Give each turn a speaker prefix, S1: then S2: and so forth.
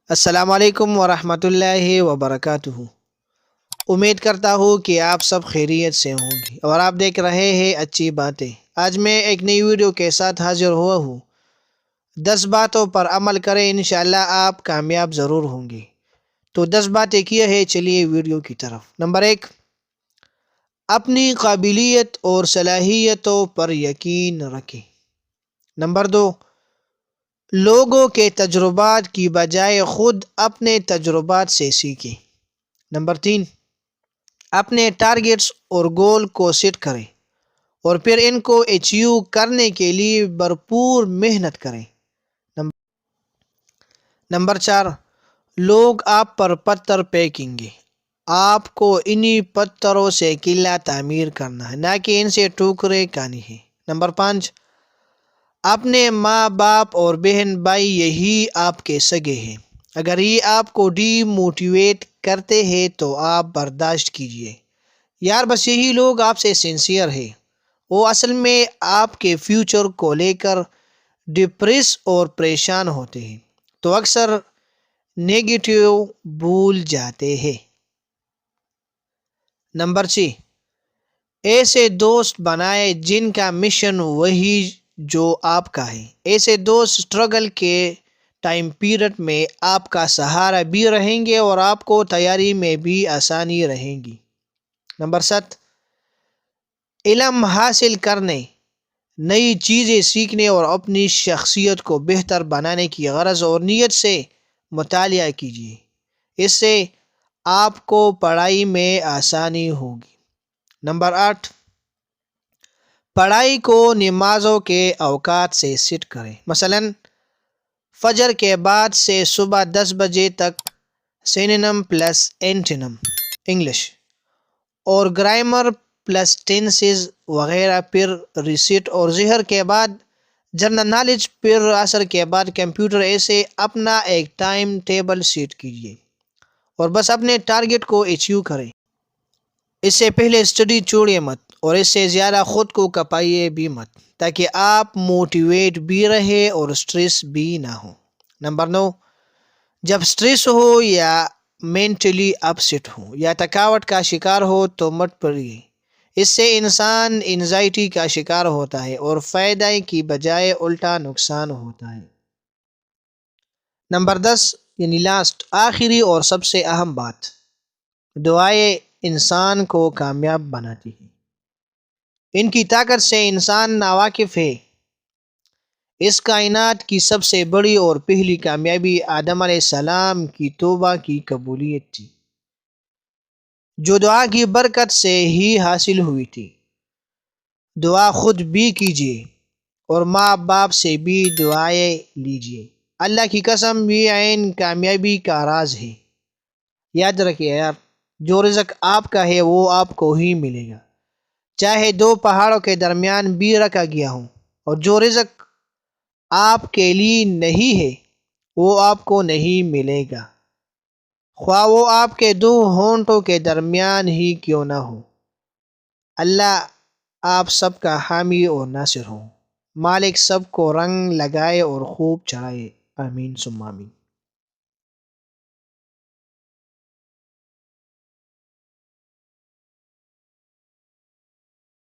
S1: السلام علیکم ورحمۃ اللہ وبرکاتہ۔ امید کرتا ہوں کہ آپ سب خیریت سے ہوں گے اور آپ دیکھ رہے ہیں اچھی باتیں۔ آج میں ایک نئی ویڈیو کے ساتھ حاضر ہوا ہوں۔ 10 باتوں پر عمل کریں، انشاءاللہ آپ کامیاب ضرور ہوں گے۔ تو 10 باتیں کیا ہے، چلیے ویڈیو کی طرف۔ نمبر 1، اپنی قابلیت اور صلاحیتوں پر یقین رکھیں۔ نمبر 2، لوگوں کے تجربات کی بجائے خود اپنے تجربات سے سیکھیں۔ نمبر 3، اپنے ٹارگیٹس اور گول کو سیٹ کریں اور پھر ان کو اچیو کرنے کے لیے بھرپور محنت کریں۔ نمبر 4، لوگ آپ پر پتھر پھینکیں گے، آپ کو انہی پتھروں سے قلعہ تعمیر کرنا ہے، نہ کہ ان سے ٹوکرے کھانی ہے۔ نمبر 5، اپنے ماں باپ اور بہن بھائی یہی آپ کے سگے ہیں، اگر یہ آپ کو ڈی موٹیویٹ کرتے ہیں تو آپ برداشت کیجیے۔ یار بس یہی لوگ آپ سے سنسیئر ہیں، وہ اصل میں آپ کے فیوچر کو لے کر ڈپریس اور پریشان ہوتے ہیں، تو اکثر نیگیٹیو بھول جاتے ہیں۔ نمبر 6، ایسے دوست بنائے جن کا مشن وہی جو آپ کا ہے۔ ایسے دوست اسٹرگل کے ٹائم پیریڈ میں آپ کا سہارا بھی رہیں گے اور آپ کو تیاری میں بھی آسانی رہیں گی۔ نمبر 7، علم حاصل کرنے، نئی چیزیں سیکھنے اور اپنی شخصیت کو بہتر بنانے کی غرض اور نیت سے مطالعہ کیجیے، اس سے آپ کو پڑھائی میں آسانی ہوگی۔ نمبر 8، پڑھائی کو نمازوں کے اوقات سے سیٹ کریں، مثلا فجر کے بعد سے صبح 10 بجے تک سینونیم پلس اینٹونیم انگلش اور گرامر پلس ٹینسز وغیرہ، پھر ریسیٹ اور ظہر کے بعد جنرل نالج، پھر عصر کے بعد کمپیوٹر۔ ایسے اپنا ایک ٹائم ٹیبل سیٹ کیجیے اور بس اپنے ٹارگٹ کو اچیو کریں۔ اس سے پہلے اسٹڈی چھوڑیے مت اور اس سے زیادہ خود کو کپائیے بھی مت، تاکہ آپ موٹیویٹ بھی رہے اور سٹریس بھی نہ ہو۔ نمبر 9، جب سٹریس ہو یا مینٹلی اپسیٹ ہو یا تھکاوٹ کا شکار ہو تو مت پڑھیے، اس سے انسان انزائٹی کا شکار ہوتا ہے اور فائدہ کی بجائے الٹا نقصان ہوتا ہے۔ نمبر 10 یعنی لاسٹ، آخری اور سب سے اہم بات، دعائیں انسان کو کامیاب بناتی ہیں۔ ان کی طاقت سے انسان ناواقف ہے۔ اس کائنات کی سب سے بڑی اور پہلی کامیابی آدم علیہ السلام کی توبہ کی قبولیت تھی، جو دعا کی برکت سے ہی حاصل ہوئی تھی۔ دعا خود بھی کیجیے اور ماں باپ سے بھی دعائیں لیجیے، اللہ کی قسم یہ عین کامیابی کا راز ہے۔ یاد رکھیے یار، جو رزق آپ کا ہے وہ آپ کو ہی ملے گا، چاہے 2 پہاڑوں کے درمیان بھی رکھا گیا ہو، اور جو رزق آپ کے لیے نہیں ہے وہ آپ کو نہیں ملے گا، خواہ وہ آپ کے 2 ہونٹوں کے درمیان ہی کیوں نہ ہو۔ اللہ آپ سب کا حامی اور ناصر ہو، مالک سب کو رنگ لگائے اور خوب چڑھائے، آمین ثم آمین۔